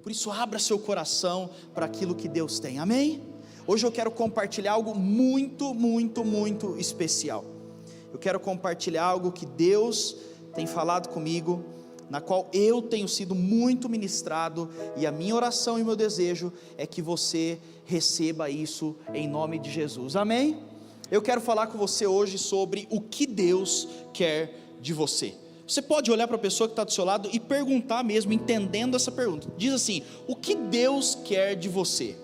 Por isso abra seu coração para aquilo que Deus tem, amém? Hoje eu quero compartilhar algo muito, muito, muito especial. Eu quero compartilhar algo que Deus tem falado comigo, na qual eu tenho sido muito ministrado, e a minha oração e o meu desejo é que você receba isso em nome de Jesus, amém? Eu quero falar com você hoje sobre o que Deus quer de você. Você pode olhar para a pessoa que está do seu lado e perguntar mesmo, entendendo essa pergunta. Diz assim: o que Deus quer de você?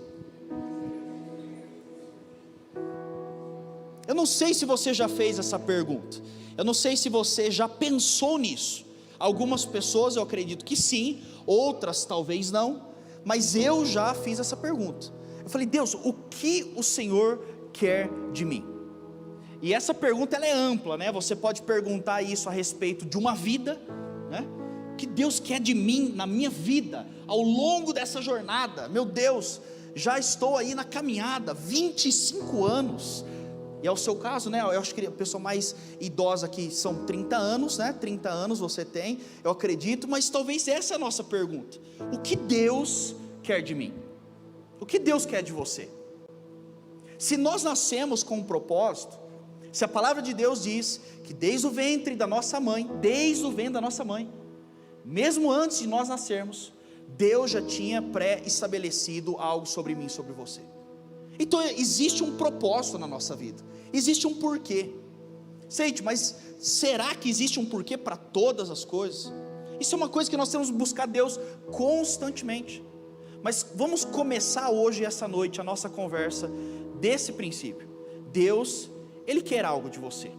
Eu não sei se você já fez essa pergunta. Eu não sei se você já pensou nisso. Algumas pessoas eu acredito que sim, outras talvez não. Mas eu já fiz essa pergunta. Eu falei: Deus, o que o Senhor quer de mim? E essa pergunta ela é ampla, né? Você pode perguntar isso a respeito de uma vida, né? O que Deus quer de mim, na minha vida, ao longo dessa jornada? Meu Deus, já estou aí na caminhada, 25 anos, e é o seu caso, né? Eu acho que a pessoa mais idosa aqui são 30 anos, né? 30 anos você tem, eu acredito, mas talvez essa é a nossa pergunta: o que Deus quer de mim? O que Deus quer de você? Se nós nascemos com um propósito, se a palavra de Deus diz que desde o ventre da nossa mãe, mesmo antes de nós nascermos, Deus já tinha pré-estabelecido algo sobre mim, sobre você. Então existe um propósito na nossa vida, existe um porquê. Gente, mas será que existe um porquê para todas as coisas? Isso é uma coisa que nós temos que buscar Deus constantemente. Mas vamos começar hoje, essa noite, a nossa conversa desse princípio. Deus, Ele quer algo de você.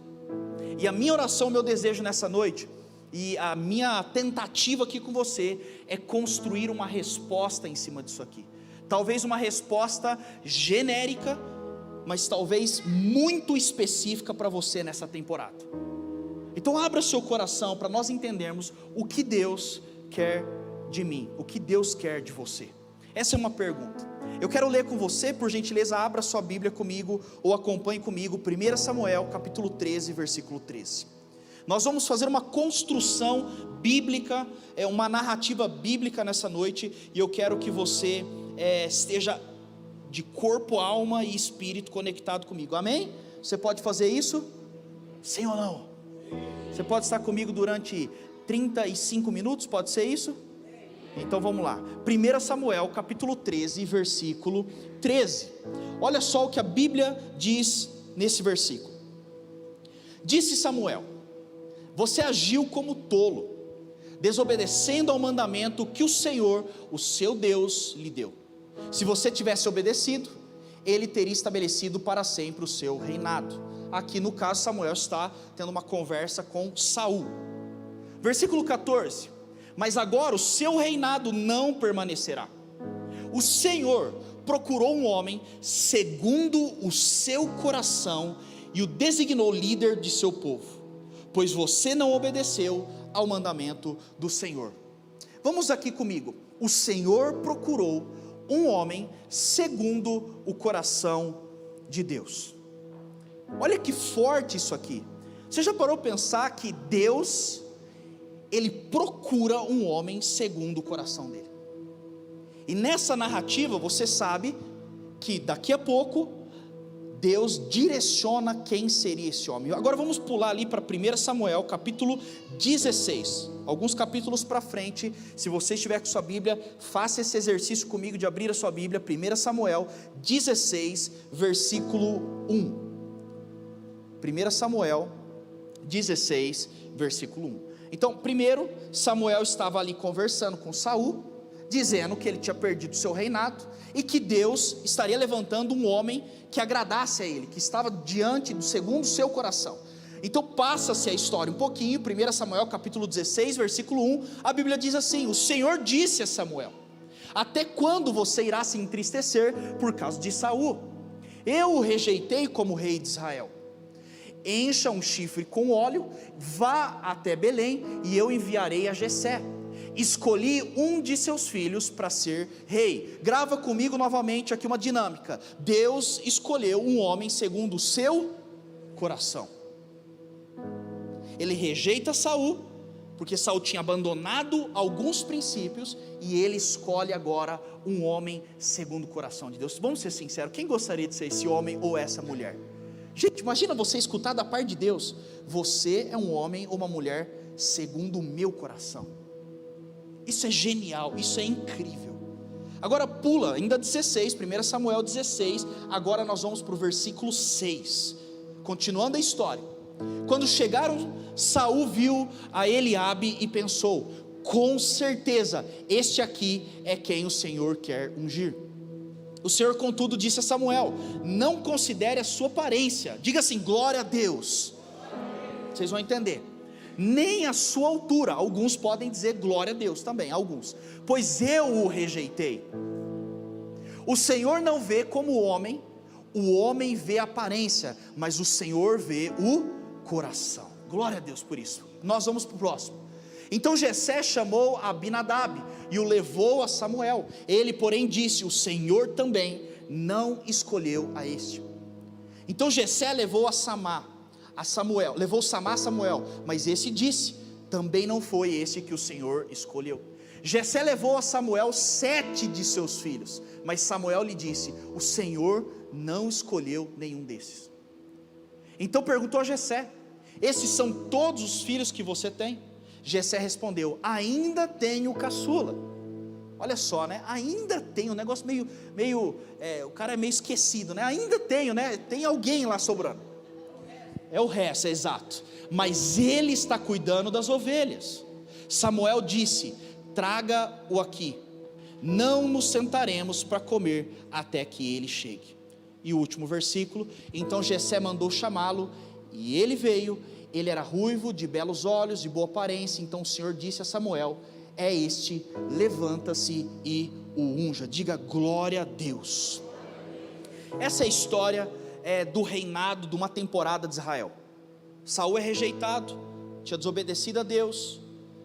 E a minha oração, o meu desejo nessa noite, e a minha tentativa aqui com você, é construir uma resposta em cima disso aqui. Talvez uma resposta genérica, mas talvez muito específica para você nessa temporada. Então abra seu coração para nós entendermos o que Deus quer de mim, o que Deus quer de você. Essa é uma pergunta. Eu quero ler com você, por gentileza, abra sua Bíblia comigo, ou acompanhe comigo, 1 Samuel, capítulo 13, versículo 13. Nós vamos fazer uma construção bíblica, uma narrativa bíblica nessa noite, e eu quero que você esteja de corpo, alma e espírito conectado comigo, amém? Você pode fazer isso? Sim ou não? Você pode estar comigo durante 35 minutos, pode ser isso? Então vamos lá, 1 Samuel capítulo 13, versículo 13, olha só o que a Bíblia diz nesse versículo. Disse Samuel: você agiu como tolo, desobedecendo ao mandamento que o Senhor, o seu Deus, lhe deu. Se você tivesse obedecido, Ele teria estabelecido para sempre o seu reinado. Aqui no caso Samuel está tendo uma conversa com Saul. Versículo 14: mas agora o seu reinado não permanecerá. O Senhor procurou um homem segundo o seu coração e o designou líder de seu povo, pois você não obedeceu ao mandamento do Senhor. Vamos aqui comigo. O Senhor procurou um homem segundo o coração de Deus. Olha que forte isso aqui. Você já parou para pensar que Deus, Ele procura um homem segundo o coração dele? E nessa narrativa você sabe que daqui a pouco Deus direciona quem seria esse homem. Agora vamos pular ali para 1 Samuel capítulo 16, alguns capítulos para frente. Se você estiver com sua Bíblia, faça esse exercício comigo de abrir a sua Bíblia. 1 Samuel 16, versículo 1. 1 Samuel 16, versículo 1. Então, primeiro, Samuel estava ali conversando com Saul, dizendo que ele tinha perdido seu reinado, e que Deus estaria levantando um homem que agradasse a ele, que estava diante do segundo seu coração. Então passa-se a história um pouquinho. 1 Samuel capítulo 16, versículo 1, a Bíblia diz assim: o Senhor disse a Samuel: até quando você irá se entristecer por causa de Saul? Eu o rejeitei como rei de Israel. Encha um chifre com óleo, vá até Belém, e eu enviarei a Jessé. Escolhi um de seus filhos para ser rei. Grava comigo novamente aqui uma dinâmica. Deus escolheu um homem segundo o seu coração. Ele rejeita Saul, porque Saul tinha abandonado alguns princípios, e ele escolhe agora um homem segundo o coração de Deus. Vamos ser sinceros, quem gostaria de ser esse homem ou essa mulher? Gente, imagina você escutar da parte de Deus: você é um homem ou uma mulher segundo o meu coração. Isso é genial, isso é incrível. Agora pula, ainda 16, 1 Samuel 16, agora nós vamos para o versículo 6, continuando a história. Quando chegaram, Saul viu a Eliabe e pensou: com certeza, este aqui é quem o Senhor quer ungir. O Senhor, contudo, disse a Samuel: não considere a sua aparência, diga assim, glória a Deus, vocês vão entender, nem a sua altura. Alguns podem dizer glória a Deus também, alguns, pois eu o rejeitei. O Senhor não vê como o homem vê a aparência, mas o Senhor vê o coração. Glória a Deus por isso. Nós vamos para o próximo. Então Jessé chamou Abinadab e o levou a Samuel. Ele, porém, disse: o Senhor também não escolheu a este. Então Jessé levou Samá a Samuel, mas esse disse: também não foi esse que o Senhor escolheu. Jessé levou a Samuel 7 de seus filhos, mas Samuel lhe disse: o Senhor não escolheu nenhum desses. Então perguntou a Jessé: esses são todos os filhos que você tem? Jessé respondeu: ainda tenho caçula. Olha só, né? Ainda tenho, um negócio o cara é meio esquecido, né? Ainda tenho, né? Tem alguém lá sobrando. É o resto, é exato. Mas ele está cuidando das ovelhas. Samuel disse: traga-o aqui, não nos sentaremos para comer até que ele chegue. E o último versículo: então Jessé mandou chamá-lo, e ele veio. Ele era ruivo, de belos olhos, de boa aparência. Então o Senhor disse a Samuel: é este, levanta-se e o unja. Diga glória a Deus. Essa é a história do reinado de uma temporada de Israel. Saul é rejeitado, tinha desobedecido a Deus.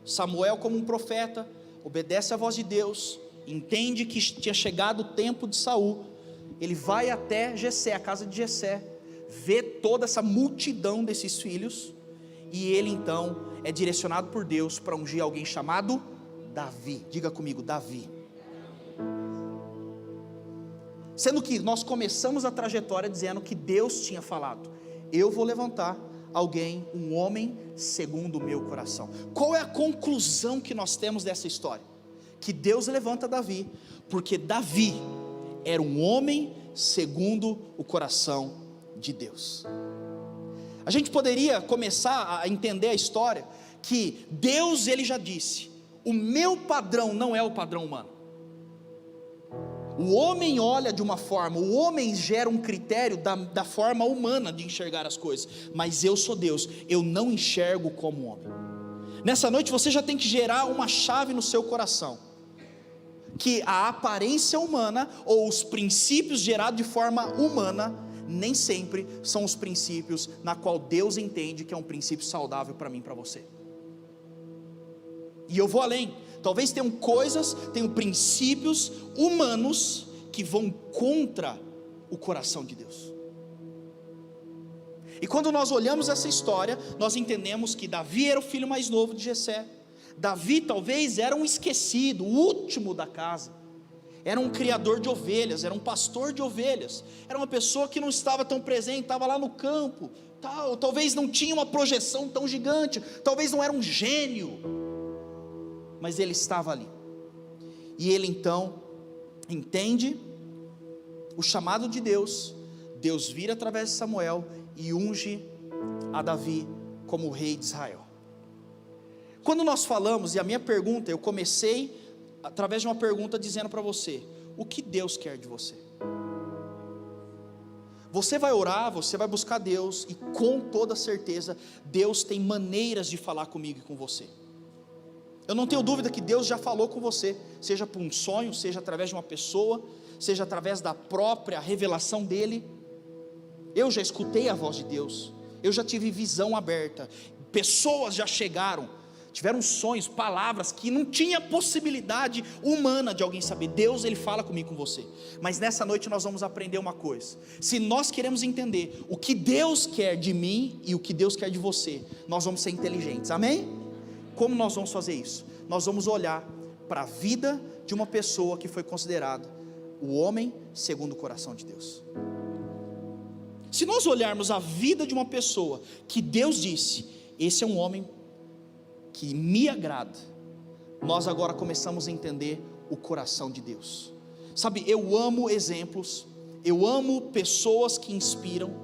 Samuel, como um profeta, obedece à voz de Deus, entende que tinha chegado o tempo de Saul. Ele vai até Jessé, a casa de Jessé, vê toda essa multidão desses filhos, e ele então é direcionado por Deus para ungir alguém chamado Davi. Diga comigo, Davi. Sendo que nós começamos a trajetória dizendo que Deus tinha falado: eu vou levantar alguém, um homem segundo o meu coração. Qual é a conclusão que nós temos dessa história? Que Deus levanta Davi, porque Davi era um homem segundo o coração de Deus. A gente poderia começar a entender a história que Deus, ele já disse: o meu padrão não é o padrão humano. O homem olha de uma forma, o homem gera um critério da forma humana de enxergar as coisas, mas eu sou Deus, eu não enxergo como homem. Nessa noite você já tem que gerar uma chave no seu coração, que a aparência humana ou os princípios gerados de forma humana nem sempre são os princípios na qual Deus entende que é um princípio saudável para mim e para você. E eu vou além. Talvez tenham princípios humanos que vão contra o coração de Deus. E quando nós olhamos essa história, nós entendemos que Davi era o filho mais novo de Jessé. Davi talvez era um esquecido, o último da casa. Era um criador de ovelhas, era um pastor de ovelhas. Era uma pessoa que não estava tão presente, estava lá no campo, talvez não tinha uma projeção tão gigante, talvez não era um gênio, mas ele estava ali. E ele então entende o chamado de Deus. Deus vira através de Samuel e unge a Davi como rei de Israel. Quando nós falamos, e a minha pergunta, eu comecei através de uma pergunta dizendo para você: o que Deus quer de você? Você vai orar, você vai buscar Deus, e com toda certeza Deus tem maneiras de falar comigo e com você. Eu não tenho dúvida que Deus já falou com você, seja por um sonho, seja através de uma pessoa, seja através da própria revelação dele. Eu já escutei a voz de Deus, eu já tive visão aberta, pessoas já chegaram, tiveram sonhos, palavras que não tinha possibilidade humana de alguém saber. Deus, ele fala comigo, com você. Mas nessa noite nós vamos aprender uma coisa: se nós queremos entender o que Deus quer de mim e o que Deus quer de você, nós vamos ser inteligentes, amém? como nós vamos fazer isso? Nós vamos olhar para a vida de uma pessoa que foi considerada o homem segundo o coração de Deus. Se nós olharmos a vida de uma pessoa que Deus disse, esse é um homem que me agrada, nós agora começamos a entender o coração de Deus. Sabe, eu amo exemplos, eu amo pessoas que inspiram,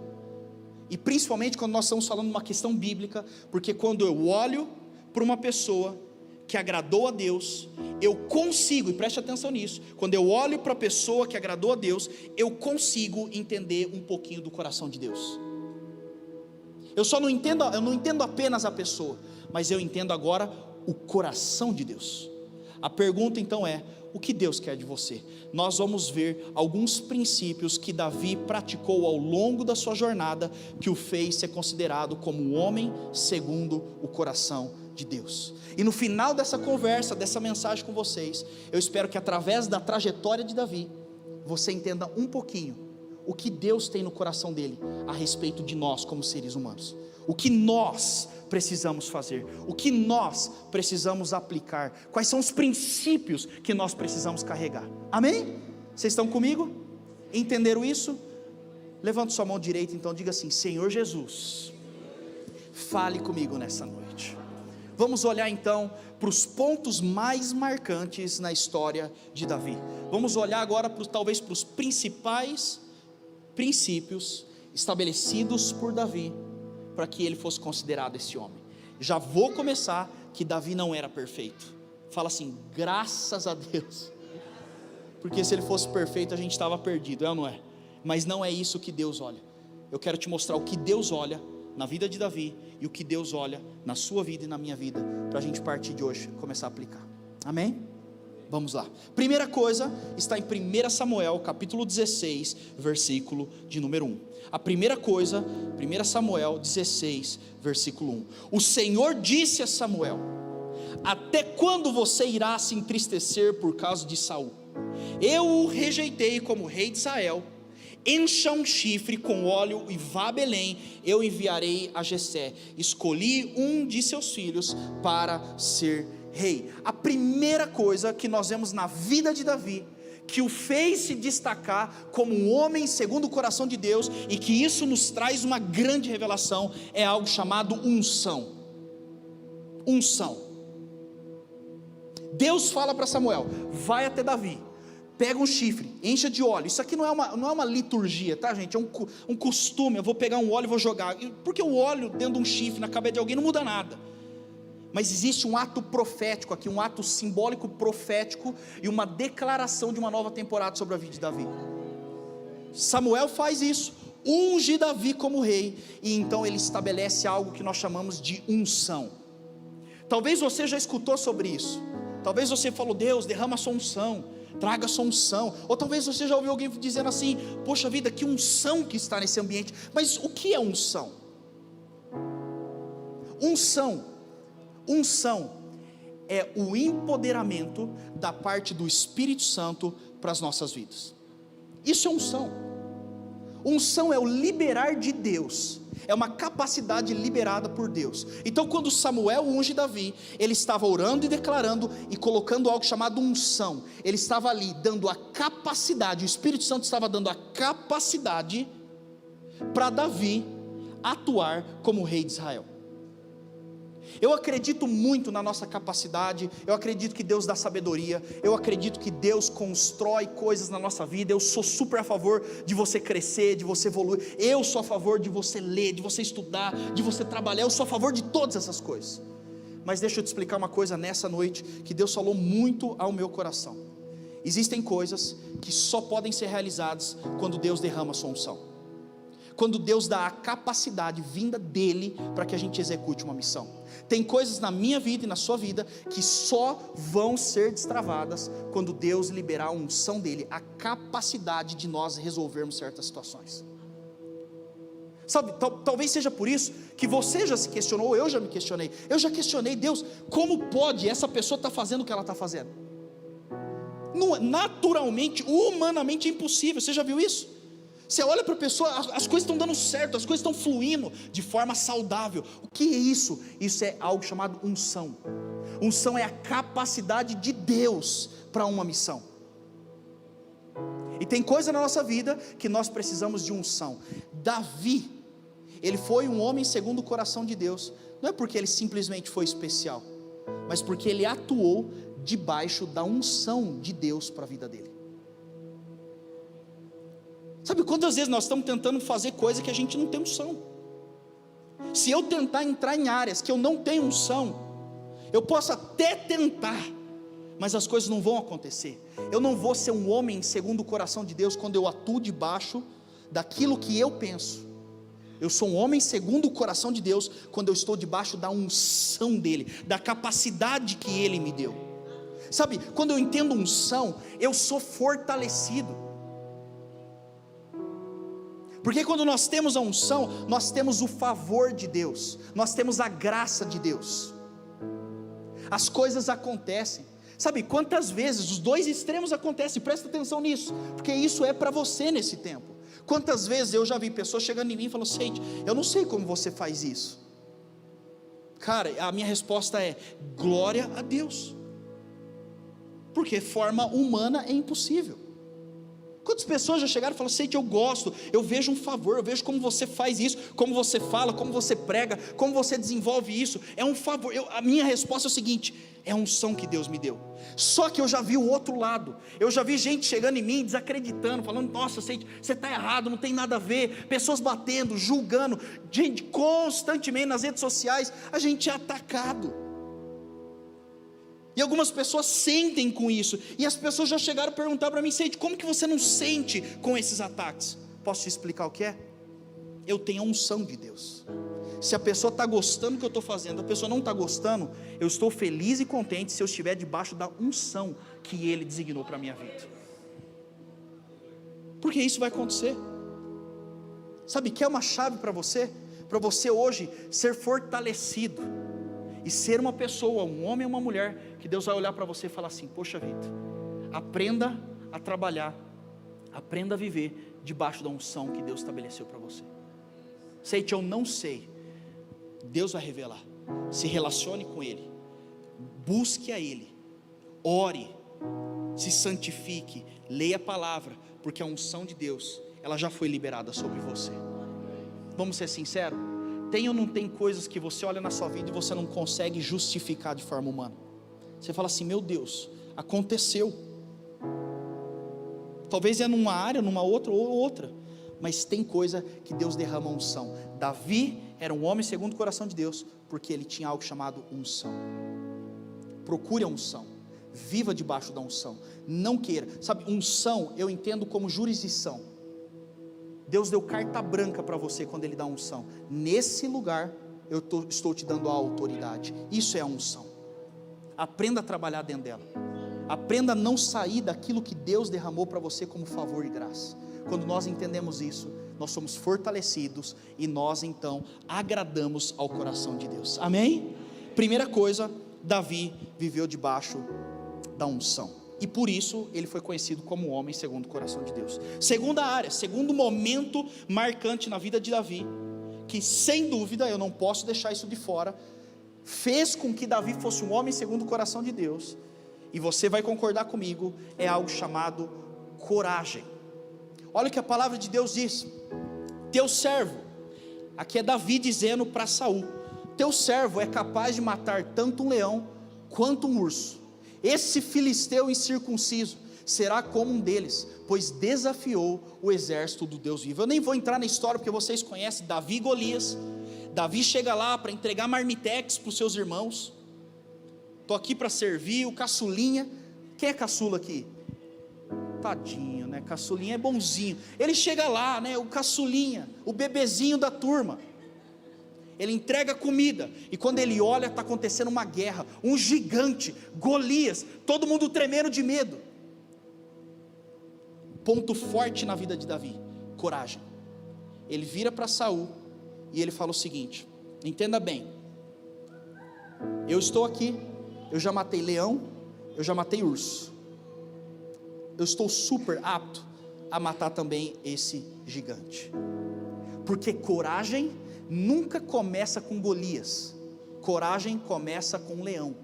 e principalmente quando nós estamos falando de uma questão bíblica, porque quando eu olho para uma pessoa que agradou a Deus, eu consigo, e preste atenção nisso, quando eu olho para a pessoa que agradou a Deus, eu consigo entender um pouquinho do coração de Deus. Eu não entendo apenas a pessoa, mas eu entendo agora o coração de Deus. A pergunta então é, o que Deus quer de você? Nós vamos ver alguns princípios que Davi praticou ao longo da sua jornada, que o fez ser considerado como um homem segundo o coração de Deus. E no final dessa conversa, dessa mensagem com vocês, eu espero que através da trajetória de Davi, você entenda um pouquinho o que Deus tem no coração dele a respeito de nós como seres humanos. O que nós precisamos fazer, o que nós precisamos aplicar, quais são os princípios que nós precisamos carregar. Amém? Vocês estão comigo? Entenderam isso? Levante sua mão direita então, diga assim: Senhor Jesus, fale comigo nessa noite. Vamos olhar então para os pontos mais marcantes na história de Davi. Vamos olhar agora talvez para os principais princípios estabelecidos por Davi, para que ele fosse considerado esse homem. Já vou começar que Davi não era perfeito. Fala assim, graças a Deus, porque se ele fosse perfeito a gente estava perdido, é ou não é? Mas não é isso que Deus olha. Eu quero te mostrar o que Deus olha na vida de Davi e o que Deus olha na sua vida e na minha vida, para a gente partir de hoje começar a aplicar. Amém? Vamos lá. Primeira coisa está em 1 Samuel capítulo 16, versículo de número 1. A primeira coisa, 1 Samuel 16, versículo 1. O Senhor disse a Samuel: até quando você irá se entristecer por causa de Saul? Eu o rejeitei como rei de Israel. Encha um chifre com óleo e vá a Belém, eu enviarei a Jessé. Escolhi um de seus filhos para ser rei. A primeira coisa que nós vemos na vida de Davi, que o fez se destacar como um homem segundo o coração de Deus, e que isso nos traz uma grande revelação, é algo chamado unção. Unção. Deus fala para Samuel: vai até Davi, pega um chifre, encha de óleo. Isso aqui não é uma liturgia, tá, gente? É um costume. Eu vou pegar um óleo e vou jogar, porque o óleo dentro de um chifre na cabeça de alguém não muda nada. Mas existe um ato profético aqui, um ato simbólico profético, e uma declaração de uma nova temporada sobre a vida de Davi. Samuel faz isso, unge Davi como rei, e então ele estabelece algo que nós chamamos de unção. Talvez você já escutou sobre isso, talvez você falou: Deus, derrama a sua unção, traga a sua unção. Ou talvez você já ouviu alguém dizendo assim: poxa vida, que unção que está nesse ambiente. Mas o que é unção? Unção é o empoderamento da parte do Espírito Santo para as nossas vidas. Isso é unção. Unção é o liberar de Deus, é uma capacidade liberada por Deus. Então quando Samuel unge Davi, ele estava orando e declarando e colocando algo chamado unção. Ele estava ali dando a capacidade, o Espírito Santo estava dando a capacidade para Davi atuar como rei de Israel. Eu acredito muito na nossa capacidade, eu acredito que Deus dá sabedoria, eu acredito que Deus constrói coisas na nossa vida. Eu sou super a favor de você crescer, de você evoluir, eu sou a favor de você ler, de você estudar, de você trabalhar, eu sou a favor de todas essas coisas. Mas deixa eu te explicar uma coisa nessa noite, que Deus falou muito ao meu coração. Existem coisas que só podem ser realizadas quando Deus derrama a sua unção, quando Deus dá a capacidade vinda dEle para que a gente execute uma missão. Tem coisas na minha vida e na sua vida que só vão ser destravadas quando Deus liberar a unção dEle, a capacidade de nós resolvermos certas situações. Sabe, talvez seja por isso que você já se questionou, eu já me questionei. Eu já questionei: Deus, como pode essa pessoa estar fazendo o que ela está fazendo? Naturalmente, humanamente é impossível. Você já viu isso? Você olha para a pessoa, as coisas estão dando certo, as coisas estão fluindo de forma saudável. O que é isso? Isso é algo chamado unção. Unção é a capacidade de Deus para uma missão. E tem coisa na nossa vida que nós precisamos de unção. Davi, ele foi um homem segundo o coração de Deus, não é porque ele simplesmente foi especial, mas porque ele atuou debaixo da unção de Deus para a vida dele. Sabe quantas vezes nós estamos tentando fazer coisa que a gente não tem unção? Se eu tentar entrar em áreas que eu não tenho unção, eu posso até tentar, mas as coisas não vão acontecer. Eu não vou ser um homem segundo o coração de Deus quando eu atuo debaixo daquilo que eu penso. Eu sou um homem segundo o coração de Deus quando eu estou debaixo da unção dele, da capacidade que ele me deu. Sabe, quando eu entendo unção, eu sou fortalecido. Porque quando nós temos a unção, nós temos o favor de Deus, nós temos a graça de Deus. As coisas acontecem. Sabe quantas vezes os dois extremos acontecem? Presta atenção nisso, porque isso é para você nesse tempo. Quantas vezes eu já vi pessoas chegando em mim e falando: Seide, eu não sei como você faz isso. Cara, a minha resposta é: glória a Deus, porque forma humana é impossível. Quantas pessoas já chegaram e falaram: Seide, eu gosto, eu vejo um favor, eu vejo como você faz isso, como você fala, como você prega, como você desenvolve isso, é um favor. A minha resposta é o seguinte: é a unção que Deus me deu. Só que eu já vi o outro lado, eu já vi gente chegando em mim, desacreditando, falando: nossa, Seide, você está errado, não tem nada a ver, pessoas batendo, julgando, gente, constantemente nas redes sociais, a gente é atacado. E algumas pessoas sentem com isso, e as pessoas já chegaram a perguntar para mim: Seide, como que você não sente com esses ataques? Posso te explicar o que é? Eu tenho a unção de Deus. Se a pessoa está gostando do que eu estou fazendo, a pessoa não está gostando, eu estou feliz e contente se eu estiver debaixo da unção que Ele designou para a minha vida. Porque isso vai acontecer. Sabe, quer uma chave para você? Para você hoje ser fortalecido e ser uma pessoa, um homem ou uma mulher, que Deus vai olhar para você e falar assim: poxa vida, aprenda a trabalhar, aprenda a viver debaixo da unção que Deus estabeleceu para você. Seide, eu não sei, Deus vai revelar. Se relacione com Ele, busque a Ele, ore, se santifique, leia a palavra, porque a unção de Deus, ela já foi liberada sobre você. Vamos ser sinceros? Tem ou não tem coisas que você olha na sua vida e você não consegue justificar de forma humana? Você fala assim: meu Deus, aconteceu. Talvez é numa área, numa outra ou outra, mas tem coisa que Deus derrama unção. Davi era um homem segundo o coração de Deus, porque ele tinha algo chamado unção. Procure a unção, viva debaixo da unção, não queira. Sabe, unção eu entendo como jurisdição. Deus deu carta branca para você quando Ele dá unção. Nesse lugar eu estou te dando a autoridade. Isso é a unção. Aprenda a trabalhar dentro dela. Aprenda a não sair daquilo que Deus derramou para você como favor e graça. Quando nós entendemos isso, nós somos fortalecidos e nós então agradamos ao coração de Deus. Amém? Primeira coisa, Davi viveu debaixo da unção, e por isso ele foi conhecido como homem segundo o coração de Deus. Segunda área, segundo momento marcante na vida de Davi, que sem dúvida eu não posso deixar isso de fora, fez com que Davi fosse um homem segundo o coração de Deus, e você vai concordar comigo, é algo chamado coragem. Olha o que a palavra de Deus diz: teu servo, aqui é Davi dizendo para Saul, teu servo é capaz de matar tanto um leão quanto um urso. Esse filisteu incircunciso será como um deles, pois desafiou o exército do Deus vivo. Eu nem vou entrar na história, porque vocês conhecem Davi e Golias. Davi chega lá para entregar marmitex para os seus irmãos. Estou aqui para servir, o caçulinha. Quem é caçula aqui? Tadinho, né? Caçulinha é bonzinho. Ele chega lá, né? O caçulinha, o bebezinho da turma. Ele entrega comida, e quando ele olha, está acontecendo uma guerra, um gigante, Golias, todo mundo tremendo de medo. Ponto forte na vida de Davi: coragem. Ele vira para Saul e ele fala o seguinte: entenda bem, eu estou aqui, eu já matei leão, eu já matei urso, eu estou super apto a matar também esse gigante, porque coragem nunca começa com Golias, coragem começa com um leão.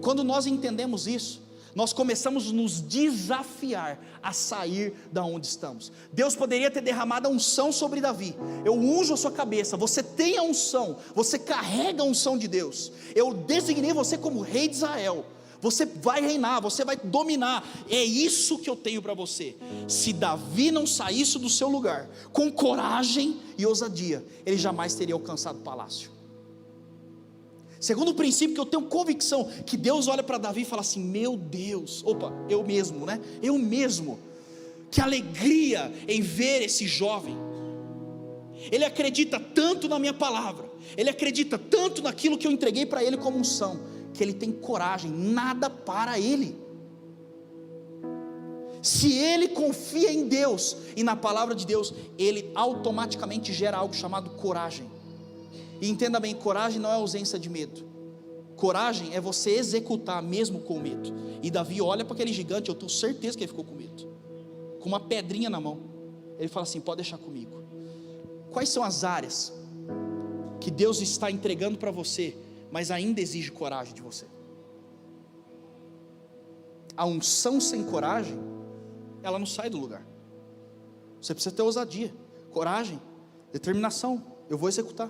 quando nós entendemos isso, nós começamos a nos desafiar a sair da onde estamos. Deus poderia ter derramado a unção sobre Davi. Eu unjo a sua cabeça, você tem a unção, você carrega a unção de Deus. Eu designei você como rei de Israel. Você vai reinar, você vai dominar. É isso que eu tenho para você. Se Davi não saísse do seu lugar com coragem e ousadia, ele jamais teria alcançado o palácio. Segundo princípio que eu tenho convicção, que Deus olha para Davi e fala assim: meu Deus, eu mesmo, né? Eu mesmo, que alegria em ver esse jovem. Ele acredita tanto na minha palavra, ele acredita tanto naquilo que eu entreguei para ele como unção, que ele tem coragem, nada para ele. Se ele confia em Deus e na palavra de Deus, ele automaticamente gera algo chamado coragem. E entenda bem, coragem não é ausência de medo. Coragem é você executar mesmo com medo. E Davi olha para aquele gigante, eu tenho certeza que ele ficou com medo, com uma pedrinha na mão. Ele fala assim: pode deixar comigo. Quais são as áreas que Deus está entregando para você, mas ainda exige coragem de você? A unção sem coragem, ela não sai do lugar. Você precisa ter ousadia, coragem, determinação. Eu vou executar.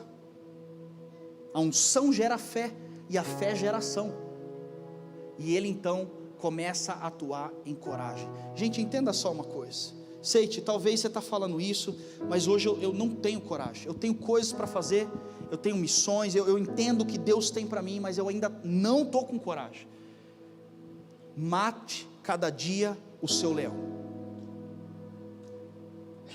A unção gera fé, e a fé gera ação. E ele então começa a atuar em coragem. Gente, entenda só uma coisa. Seite, talvez você está falando isso, mas hoje eu não tenho coragem. Eu tenho coisas para fazer, eu tenho missões, eu entendo o que Deus tem para mim, mas eu ainda não estou com coragem. Mate cada dia o seu leão.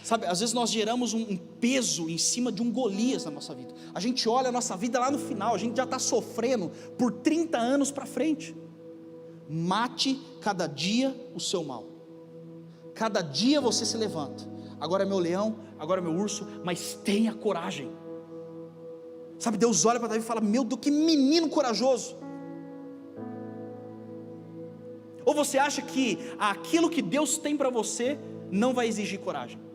Sabe, às vezes nós geramos um peso em cima de um Golias na nossa vida. A gente olha a nossa vida lá no final, a gente já está sofrendo por 30 anos para frente. Mate cada dia o seu mal. Cada dia você se levanta. Agora é meu leão, agora é meu urso, mas tenha coragem. Sabe, Deus olha para Davi e fala: meu Deus, que menino corajoso. Ou você acha que aquilo que Deus tem para você não vai exigir coragem?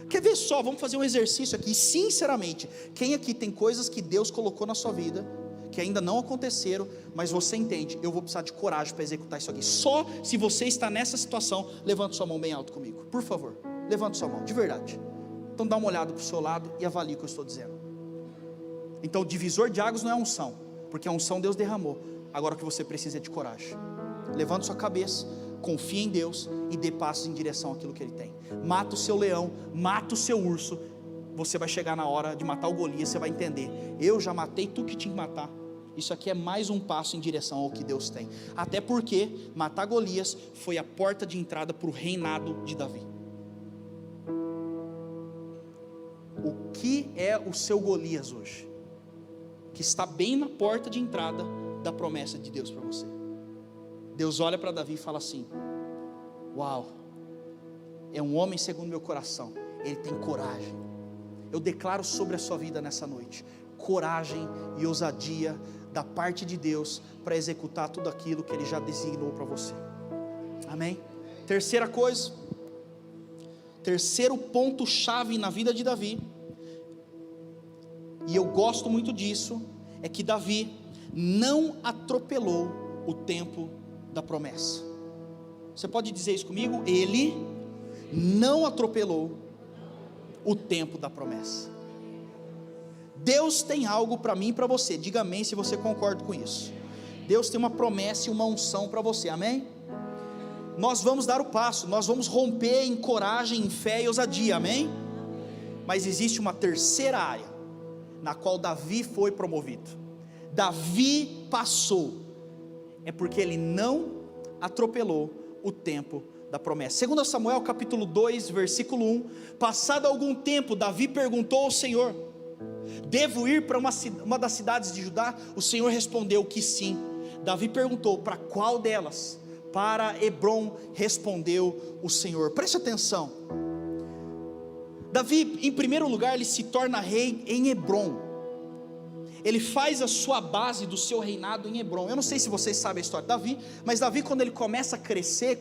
Quer ver só, vamos fazer um exercício aqui, sinceramente, quem aqui tem coisas que Deus colocou na sua vida, que ainda não aconteceram, mas você entende, eu vou precisar de coragem para executar isso aqui? Só se você está nessa situação, levante sua mão bem alto comigo, por favor, levante sua mão, de verdade. Então dá uma olhada para o seu lado e avalie o que eu estou dizendo. Então o divisor de águas não é unção, porque a unção Deus derramou, agora o que você precisa é de coragem. Levante sua cabeça, confie em Deus e dê passos em direção àquilo que Ele tem. Mata o seu leão, mata o seu urso. Você vai chegar na hora de matar o Golias, você vai entender: eu já matei tudo que tinha que matar. Isso aqui é mais um passo em direção ao que Deus tem. Até porque matar Golias foi a porta de entrada para o reinado de Davi. O que é o seu Golias hoje? Que está bem na porta de entrada da promessa de Deus para você. Deus olha para Davi e fala assim: uau, é um homem segundo meu coração, ele tem coragem. Eu declaro sobre a sua vida nessa noite, coragem e ousadia da parte de Deus, para executar tudo aquilo que Ele já designou para você. Amém? Terceira coisa, terceiro ponto chave na vida de Davi, e eu gosto muito disso, é que Davi não atropelou o tempo da promessa. Você pode dizer isso comigo? Ele não atropelou o tempo da promessa. Deus tem algo para mim e para você. Diga amém se você concorda com isso. Deus tem uma promessa e uma unção para você, amém? Nós vamos dar o passo, nós vamos romper em coragem, em fé e ousadia, amém? Mas existe uma terceira área na qual Davi foi promovido. Davi passou, é porque ele não atropelou o tempo da promessa. 2 Samuel capítulo 2 versículo 1, passado algum tempo, Davi perguntou ao Senhor: devo ir para uma das cidades de Judá? O Senhor respondeu que sim. Davi perguntou: para qual delas? Para Hebrom, respondeu o Senhor. Preste atenção, Davi, em primeiro lugar, ele se torna rei em Hebrom. Ele faz a sua base do seu reinado em Hebrom. Eu não sei se vocês sabem a história de Davi, mas Davi, quando ele começa a crescer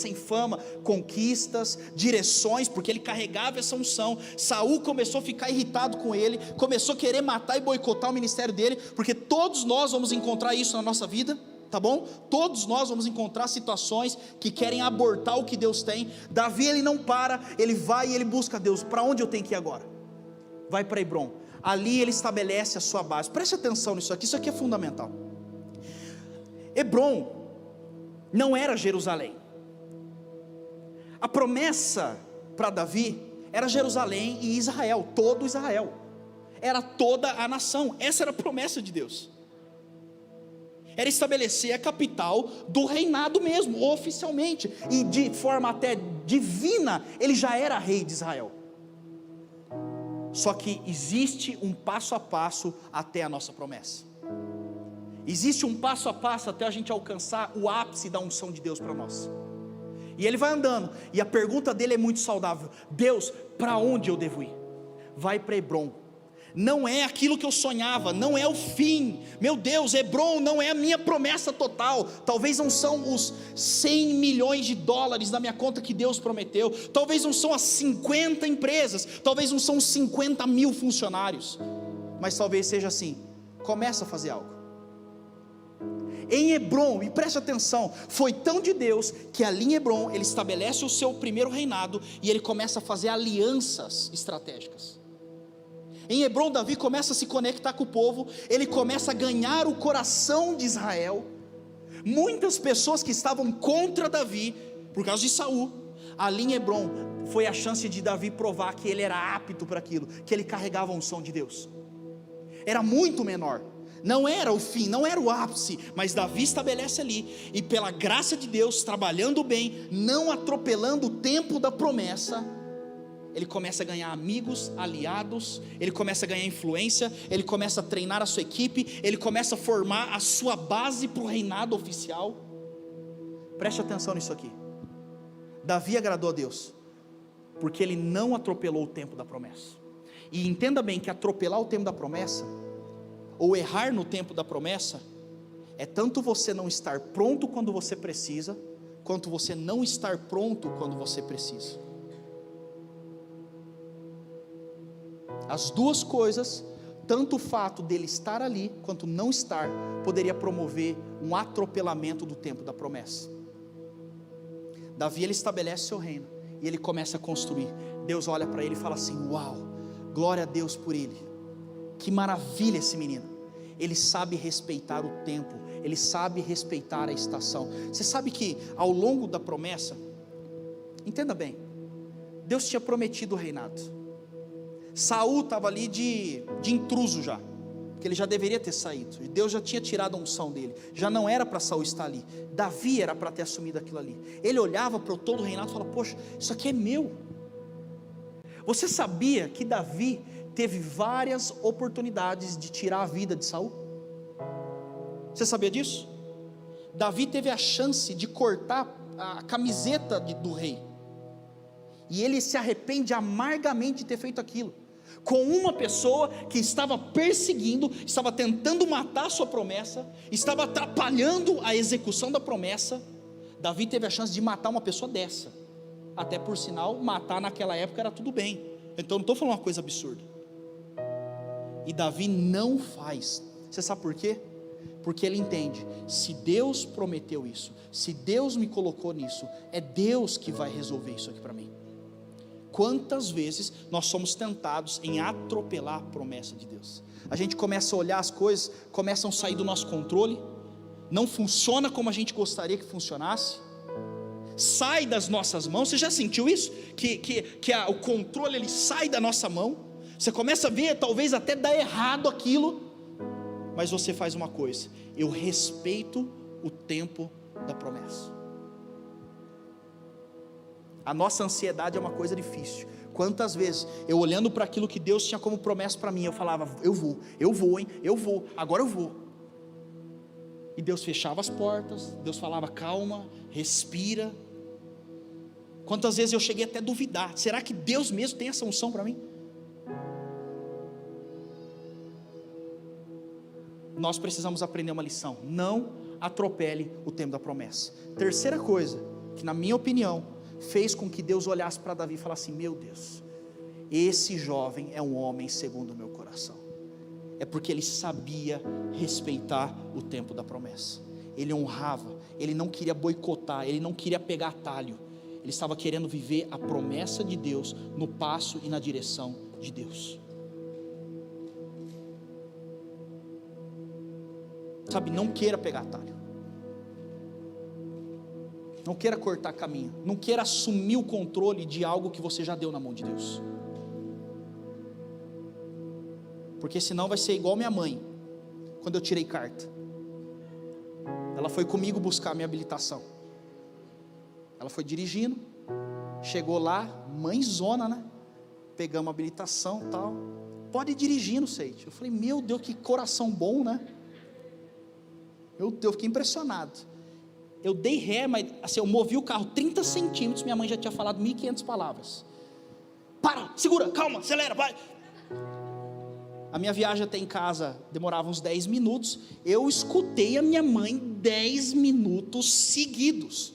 em fama, conquistas, direções, porque ele carregava essa unção, Saul começou a ficar irritado com ele, começou a querer matar e boicotar o ministério dele, porque todos nós vamos encontrar isso na nossa vida. tá bom? Todos nós vamos encontrar situações que querem abortar o que Deus tem. Davi, ele não para, ele vai e ele busca Deus. Para onde eu tenho que ir agora? Vai para Hebrom. Ali ele estabelece a sua base. Preste atenção nisso aqui, isso aqui é fundamental. Hebrom não era Jerusalém. A promessa para Davi era Jerusalém e Israel, todo Israel, era toda a nação. Essa era a promessa de Deus, era estabelecer a capital do reinado mesmo, oficialmente, e de forma até divina, ele já era rei de Israel. Só que existe um passo a passo até a nossa promessa, existe um passo a passo até a gente alcançar o ápice da unção de Deus para nós. E ele vai andando, e a pergunta dele é muito saudável: Deus, para onde eu devo ir? Vai para Hebrom. Não é aquilo que eu sonhava, não é o fim. Meu Deus, Hebrom não é a minha promessa total. Talvez não são os 100 milhões de dólares na minha conta que Deus prometeu. Talvez não são as 50 empresas. Talvez não são os 50 mil funcionários. Mas talvez seja assim: começa a fazer algo em Hebrom, e preste atenção, foi tão de Deus, que ali em Hebrom, ele estabelece o seu primeiro reinado, e ele começa a fazer alianças estratégicas. Em Hebrom, Davi começa a se conectar com o povo, ele começa a ganhar o coração de Israel. Muitas pessoas que estavam contra Davi, por causa de Saul, ali em Hebrom, foi a chance de Davi provar que ele era apto para aquilo, que ele carregava a unção de Deus. Era muito menor, não era o fim, não era o ápice, mas Davi estabelece ali, e pela graça de Deus, trabalhando bem, não atropelando o tempo da promessa, ele começa a ganhar amigos, aliados, ele começa a ganhar influência, ele começa a treinar a sua equipe, ele começa a formar a sua base para o reinado oficial. Preste atenção nisso aqui. Davi agradou a Deus, porque ele não atropelou o tempo da promessa. E entenda bem que atropelar o tempo da promessa, ou errar no tempo da promessa, é tanto você não estar pronto quando você precisa, quanto você não estar pronto quando você precisa. As duas coisas, tanto o fato dele estar ali, quanto não estar, poderia promover um atropelamento do tempo da promessa. Davi, ele estabelece seu reino, e ele começa a construir. Deus olha para ele e fala assim: uau, glória a Deus por ele. Que maravilha esse menino, ele sabe respeitar o tempo, ele sabe respeitar a estação. Você sabe que ao longo da promessa, entenda bem, Deus tinha prometido o reinado. Saul estava ali de intruso já, porque ele já deveria ter saído, e Deus já tinha tirado a unção dele, já não era para Saul estar ali. Davi era para ter assumido aquilo ali. Ele olhava para todo o reinado e falava: poxa, isso aqui é meu. Você sabia que Davi teve várias oportunidades de tirar a vida de Saul? Você sabia disso? Davi teve a chance de cortar a camiseta do rei, e ele se arrepende amargamente de ter feito aquilo, com uma pessoa que estava perseguindo, estava tentando matar a sua promessa, estava atrapalhando a execução da promessa. Davi teve a chance de matar uma pessoa dessa. Até por sinal, matar naquela época era tudo bem, então não estou falando uma coisa absurda. E Davi não faz. Você sabe por quê? Porque ele entende: se Deus prometeu isso, se Deus me colocou nisso, é Deus que vai resolver isso aqui para mim. Quantas vezes nós somos tentados em atropelar a promessa de Deus? A gente começa a olhar as coisas, começam a sair do nosso controle, não funciona como a gente gostaria que funcionasse, sai das nossas mãos. Você já sentiu isso? O controle ele sai da nossa mão. Você começa a ver, talvez até dar errado aquilo, mas você faz uma coisa: eu respeito o tempo da promessa. A nossa ansiedade é uma coisa difícil. Quantas vezes eu olhando para aquilo que Deus tinha como promessa para mim, eu falava: eu vou, agora eu vou. E Deus fechava as portas, Deus falava: calma, respira. Quantas vezes eu cheguei até a duvidar: será que Deus mesmo tem essa unção para mim? Nós precisamos aprender uma lição: não atropele o tempo da promessa. Terceira coisa, que na minha opinião, fez com que Deus olhasse para Davi e falasse assim: meu Deus, esse jovem é um homem segundo o meu coração. É porque ele sabia respeitar o tempo da promessa. ele honrava, ele não queria boicotar, ele não queria pegar atalho, ele estava querendo viver a promessa de Deus, no passo e na direção de Deus. Sabe, não queira pegar atalho, não queira cortar caminho, não queira assumir o controle de algo que você já deu na mão de Deus, porque senão vai ser igual minha mãe, quando eu tirei carta. Ela foi comigo buscar a minha habilitação, ela foi dirigindo, chegou lá, mãezona, né? Pegamos a habilitação e tal, pode ir dirigindo, Seite. Eu falei, meu Deus, que coração bom, né? Meu Deus, fiquei impressionado. Eu dei ré, mas assim, eu movi o carro 30 centímetros, minha mãe já tinha falado 1.500 palavras. Para, segura, calma, acelera, vai. A minha viagem até em casa demorava uns 10 minutos, eu escutei a minha mãe 10 minutos seguidos.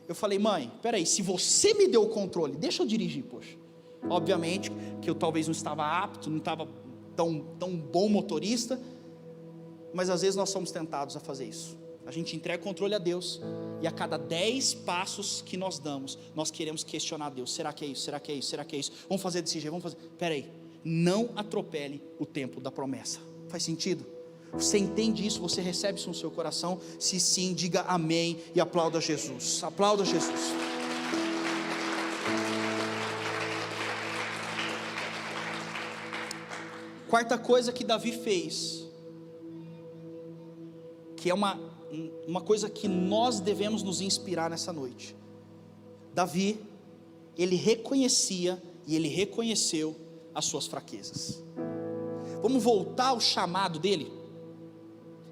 Eu falei, mãe, peraí, se você me deu o controle, deixa eu dirigir, poxa. Obviamente que eu talvez não estava apto, não estava tão bom motorista, mas às vezes nós somos tentados a fazer isso. A gente entrega o controle a Deus, e a cada 10 passos que nós damos, nós queremos questionar Deus. Será que é isso? Será que é isso? Será que é isso? Vamos fazer desse jeito, vamos fazer. Peraí, não atropele o tempo da promessa. Faz sentido? Você entende isso? Você recebe isso no seu coração? Se sim, diga amém e aplauda Jesus. Aplauda Jesus. Quarta coisa que Davi fez, que é uma coisa que nós devemos nos inspirar nessa noite. Davi, ele reconhecia e ele reconheceu as suas fraquezas. Vamos voltar ao chamado dele?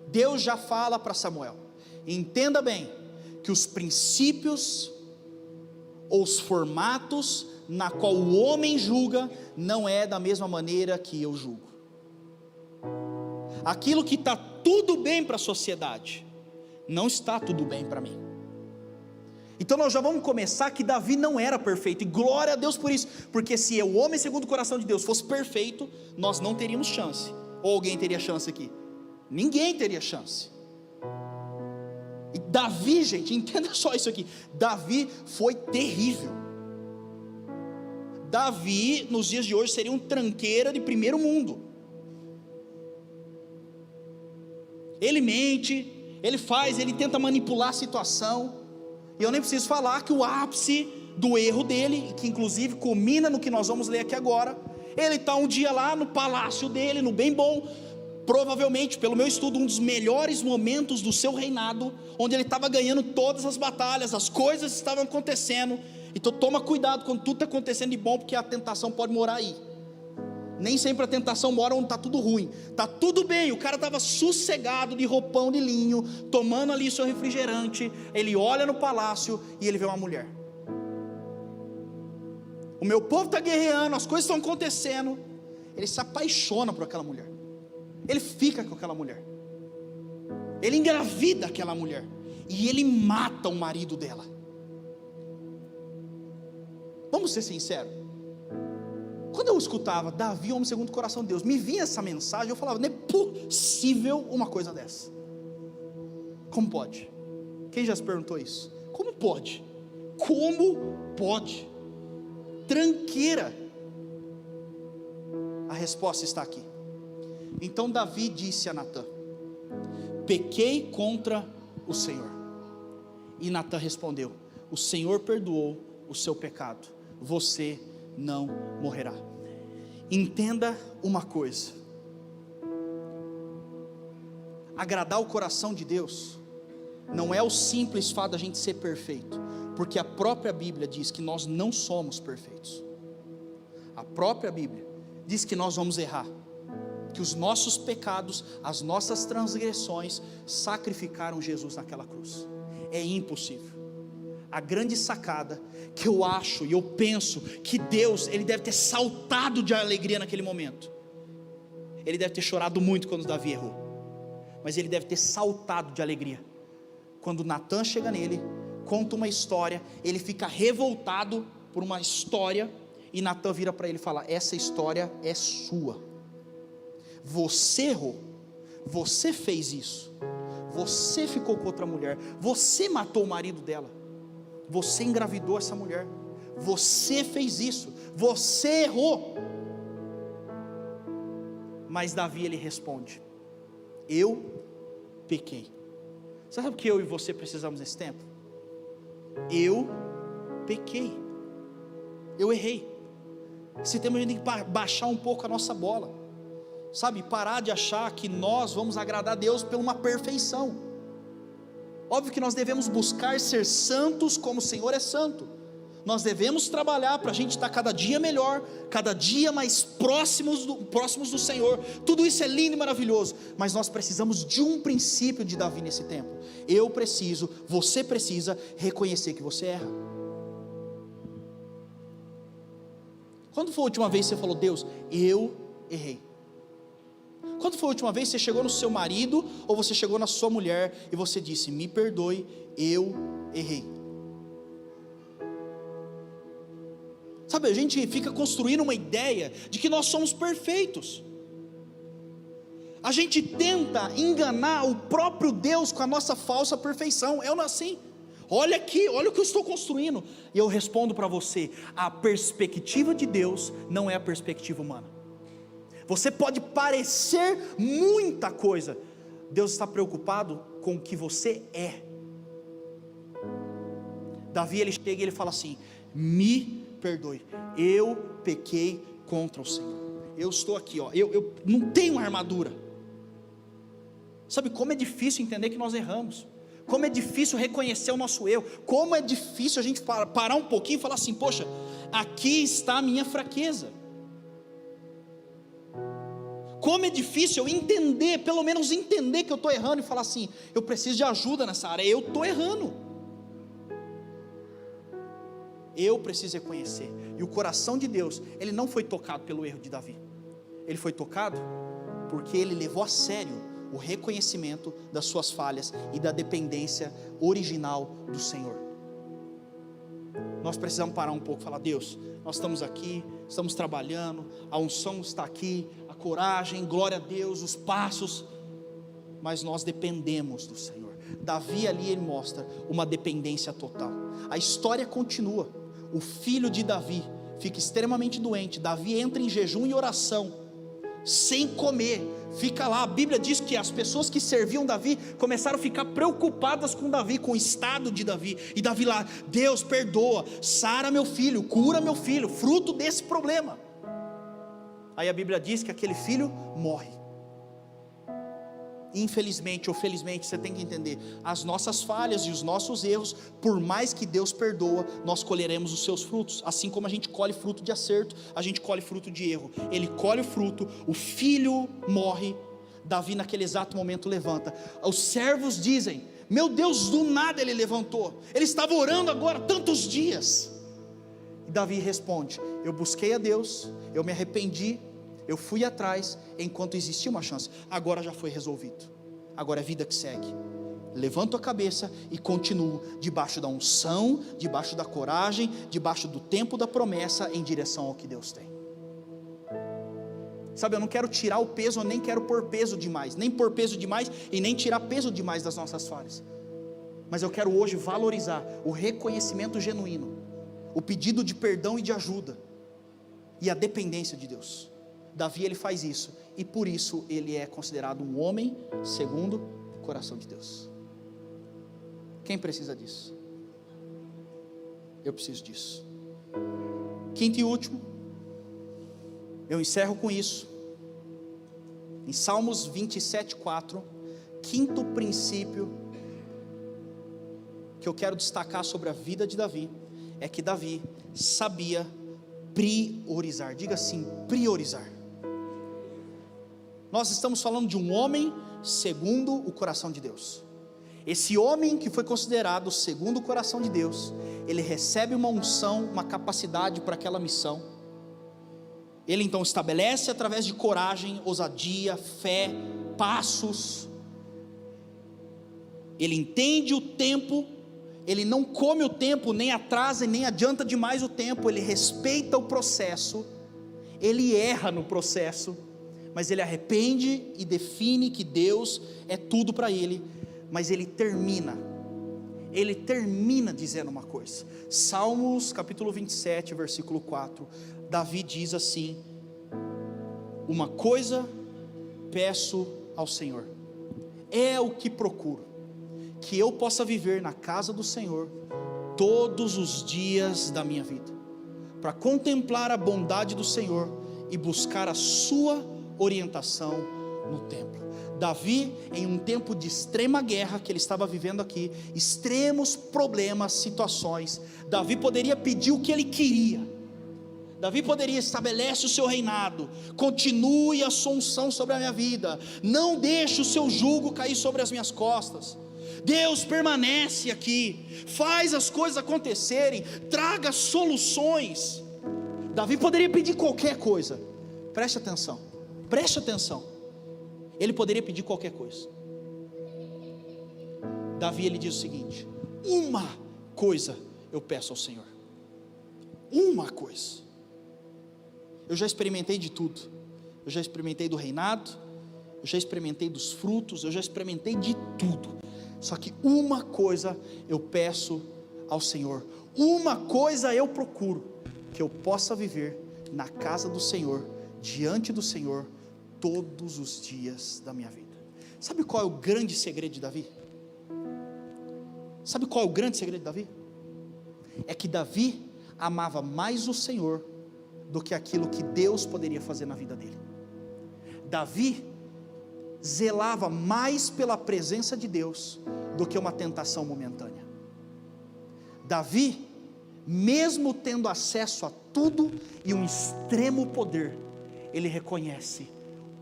Deus já fala para Samuel, entenda bem, que os princípios ou os formatos na qual o homem julga, não é da mesma maneira que eu julgo. Aquilo que está tudo bem para a sociedade, não está tudo bem para mim. Então nós já vamos começar que Davi não era perfeito, e glória a Deus por isso, porque se o homem segundo o coração de Deus fosse perfeito, nós não teríamos chance. Ou alguém teria chance aqui? Ninguém teria chance. E Davi, gente, entenda só isso aqui, Davi foi terrível. Davi, nos dias de hoje, seria um tranqueira de primeiro mundo. Ele mente, ele tenta manipular a situação, e eu nem preciso falar que o ápice do erro dele, que inclusive culmina no que nós vamos ler aqui agora, ele está um dia lá no palácio dele, no bem bom, provavelmente, pelo meu estudo, um dos melhores momentos do seu reinado, onde ele estava ganhando todas as batalhas, as coisas estavam acontecendo. Então toma cuidado quando tudo está acontecendo de bom, porque a tentação pode morar aí. Nem sempre a tentação mora onde está tudo ruim. Está tudo bem, o cara estava sossegado, de roupão de linho, tomando ali seu refrigerante. Ele olha no palácio e ele vê uma mulher. O meu povo está guerreando, as coisas estão acontecendo. Ele se apaixona por aquela mulher, ele fica com aquela mulher, ele engravida aquela mulher, e ele mata o marido dela. Vamos ser sinceros, quando eu escutava Davi, homem segundo o coração de Deus, me vinha essa mensagem, eu falava, não é possível uma coisa dessa. Como pode? Quem já se perguntou isso? Como pode? Como pode? Tranqueira. A resposta está aqui. Então Davi disse a Natã: pequei contra o Senhor. E Natã respondeu: o Senhor perdoou o seu pecado, você não morrerá. Entenda uma coisa: agradar o coração de Deus não é o simples fato da gente ser perfeito, porque a própria Bíblia diz que nós não somos perfeitos. A própria Bíblia diz que nós vamos errar, que os nossos pecados, as nossas transgressões sacrificaram Jesus naquela cruz. É impossível. A grande sacada que eu acho e eu penso que Deus, ele deve ter saltado de alegria naquele momento. Ele deve ter chorado muito quando Davi errou, mas ele deve ter saltado de alegria quando Natã chega nele, conta uma história, ele fica revoltado por uma história, e Natã vira para ele e fala: essa história é sua, você errou, você fez isso, você ficou com outra mulher, você matou o marido dela, você engravidou essa mulher, você fez isso, você errou. Mas Davi, ele responde: eu pequei. Você sabe o que eu e você precisamos nesse tempo? Eu pequei, eu errei. Esse tempo a gente tem que baixar um pouco a nossa bola, sabe, parar de achar que nós vamos agradar a Deus por uma perfeição. Óbvio que nós devemos buscar ser santos como o Senhor é santo. Nós devemos trabalhar para a gente estar cada dia melhor, cada dia mais próximos do Senhor. Tudo isso é lindo e maravilhoso, mas nós precisamos de um princípio de Davi nesse tempo. Eu preciso, você precisa reconhecer que você erra. Quando foi a última vez que você falou: Deus, eu errei? Quando foi a última vez que você chegou no seu marido ou você chegou na sua mulher e você disse: me perdoe, eu errei? Sabe, a gente fica construindo uma ideia de que nós somos perfeitos. A gente tenta enganar o próprio Deus com a nossa falsa perfeição. Eu não assim. Olha aqui, olha o que eu estou construindo. E eu respondo para você: a perspectiva de Deus não é a perspectiva humana. Você pode parecer muita coisa, Deus está preocupado com o que você é. Davi, ele chega e ele fala assim: me perdoe, eu pequei contra o Senhor. Eu estou aqui, ó, eu não tenho armadura. Sabe como é difícil entender que nós erramos, como é difícil reconhecer o nosso erro, como é difícil a gente parar um pouquinho e falar assim: poxa, aqui está a minha fraqueza. Como é difícil eu entender, pelo menos entender que eu estou errando e falar assim: eu preciso de ajuda nessa área, eu estou errando. Eu preciso reconhecer. E o coração de Deus, ele não foi tocado pelo erro de Davi, ele foi tocado porque ele levou a sério o reconhecimento das suas falhas e da dependência original do Senhor. Nós precisamos parar um pouco e falar: Deus, nós estamos aqui, estamos trabalhando, a unção está aqui, a coragem, glória a Deus, os passos, mas nós dependemos do Senhor. Davi ali, ele mostra uma dependência total. A história continua. O filho de Davi fica extremamente doente. Davi entra em jejum e oração, sem comer, fica lá. A Bíblia diz que as pessoas que serviam Davi começaram a ficar preocupadas com Davi, com o estado de Davi. E Davi lá: Deus, perdoa, sara meu filho, cura meu filho, fruto desse problema. Aí a Bíblia diz que aquele filho morre. Infelizmente ou felizmente, você tem que entender, as nossas falhas e os nossos erros, por mais que Deus perdoa, nós colheremos os seus frutos. Assim como a gente colhe fruto de acerto, a gente colhe fruto de erro. Ele colhe o fruto, o filho morre. Davi naquele exato momento levanta. Os servos dizem: meu Deus, do nada ele levantou, ele estava orando agora tantos dias. E Davi responde: eu busquei a Deus, eu me arrependi, eu fui atrás enquanto existia uma chance. Agora já foi resolvido, agora é vida que segue. Levanto a cabeça e continuo debaixo da unção, debaixo da coragem, debaixo do tempo da promessa, em direção ao que Deus tem. Sabe, eu não quero tirar o peso, eu nem quero pôr peso demais, nem pôr peso demais e nem tirar peso demais das nossas falhas. Mas eu quero hoje valorizar o reconhecimento genuíno, o pedido de perdão e de ajuda, e a dependência de Deus. Davi, ele faz isso, e por isso ele é considerado um homem segundo o coração de Deus. Quem precisa disso? Eu preciso disso. Quinto e último, eu encerro com isso, em Salmos 27:4, quinto princípio que eu quero destacar sobre a vida de Davi, é que Davi sabia priorizar. Diga assim: priorizar. Nós estamos falando de um homem segundo o coração de Deus. Esse homem que foi considerado segundo o coração de Deus, ele recebe uma unção, uma capacidade para aquela missão. Ele então estabelece através de coragem, ousadia, fé, passos. Ele entende o tempo, ele não come o tempo, nem atrasa e nem adianta demais o tempo. Ele respeita o processo, ele erra no processo, mas ele arrepende e define que Deus é tudo para ele. mas ele termina dizendo uma coisa. Salmos capítulo 27, versículo 4, Davi diz assim: uma coisa peço ao Senhor, é o que procuro, que eu possa viver na casa do Senhor todos os dias da minha vida, para contemplar a bondade do Senhor e buscar a sua orientação no templo. Davi, em um tempo de extrema guerra que ele estava vivendo aqui, extremos problemas, situações, Davi poderia pedir o que ele queria. Davi poderia: estabelece o seu reinado, continue a sua unção sobre a minha vida, não deixe o seu jugo cair sobre as minhas costas. Deus permanece aqui, faz as coisas acontecerem, traga soluções. Davi poderia pedir qualquer coisa. Preste atenção, preste atenção. Ele poderia pedir qualquer coisa. Davi, ele diz o seguinte: uma coisa eu peço ao Senhor, uma coisa. Eu já experimentei de tudo. Eu já experimentei do reinado, eu já experimentei dos frutos, eu já experimentei de tudo. Só que uma coisa eu peço ao Senhor, uma coisa eu procuro, que eu possa viver na casa do Senhor, diante do Senhor, todos os dias da minha vida. Sabe qual é o grande segredo de Davi? Sabe qual é o grande segredo de Davi? É que Davi amava mais o Senhor do que aquilo que Deus poderia fazer na vida dele. Davi zelava mais pela presença de Deus do que uma tentação momentânea. Davi, mesmo tendo acesso a tudo e um extremo poder, ele reconhece: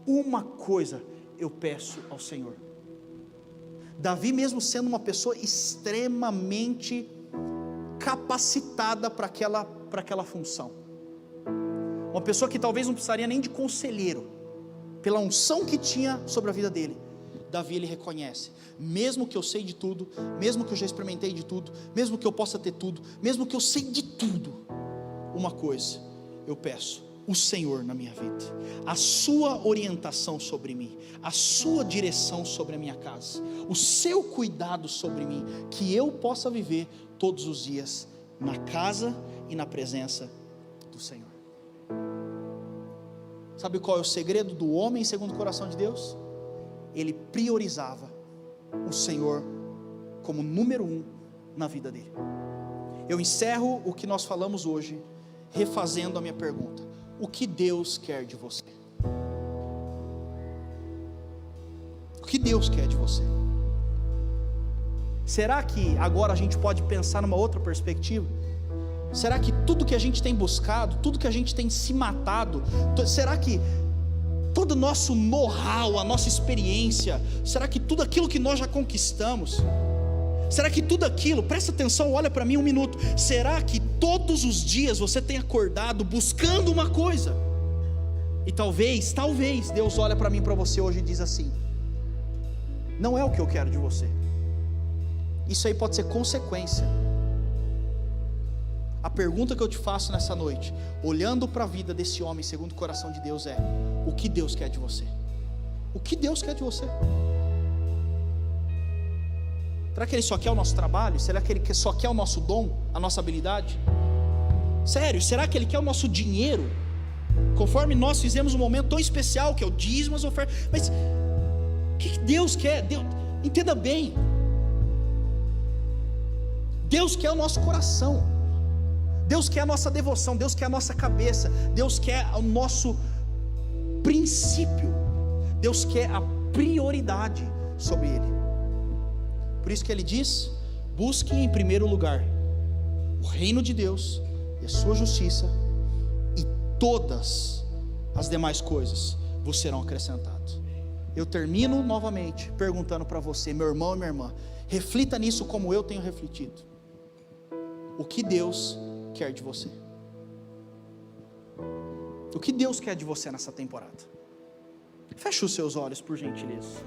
uma coisa eu peço ao Senhor. Davi, mesmo sendo uma pessoa extremamente capacitada para aquela função, uma pessoa que talvez não precisaria nem de conselheiro, pela unção que tinha sobre a vida dele, Davi, ele reconhece: mesmo que eu sei de tudo, mesmo que eu já experimentei de tudo, mesmo que eu possa ter tudo, mesmo que eu sei de tudo, uma coisa eu peço: o Senhor na minha vida, a sua orientação sobre mim, a sua direção sobre a minha casa, o seu cuidado sobre mim, que eu possa viver todos os dias na casa e na presença do Senhor. Sabe qual é o segredo do homem segundo o coração de Deus? Ele priorizava o Senhor como número 1 na vida dele. Eu encerro o que nós falamos hoje refazendo a minha pergunta: o que Deus quer de você? O que Deus quer de você? Será que agora a gente pode pensar numa outra perspectiva? Será que tudo que a gente tem buscado, tudo que a gente tem se matado, será que todo o nosso know-how, a nossa experiência, será que tudo aquilo que nós já conquistamos, será que tudo aquilo, presta atenção, olha para mim um minuto, será que todos os dias você tem acordado buscando uma coisa? E talvez Deus olha para mim e para você hoje e diz assim: não é o que eu quero de você. Isso aí pode ser consequência. A pergunta que eu te faço nessa noite, olhando para a vida desse homem segundo o coração de Deus, é: o que Deus quer de você? O que Deus quer de você? Será que Ele só quer o nosso trabalho? Será que Ele só quer o nosso dom, a nossa habilidade? Sério, será que Ele quer o nosso dinheiro? Conforme nós fizemos um momento tão especial, que é o dízimo, as ofertas. Mas o que Deus quer? Entenda bem, Deus quer o nosso coração, Deus quer a nossa devoção, Deus quer a nossa cabeça, Deus quer o nosso princípio, Deus quer a prioridade sobre Ele. Por isso que Ele diz: busque em primeiro lugar o reino de Deus e a sua justiça, e todas as demais coisas vos serão acrescentadas. Eu termino novamente perguntando para você, meu irmão e minha irmã, reflita nisso como eu tenho refletido. O que Deus quer de você? O que Deus quer de você nessa temporada? Feche os seus olhos, por gentileza.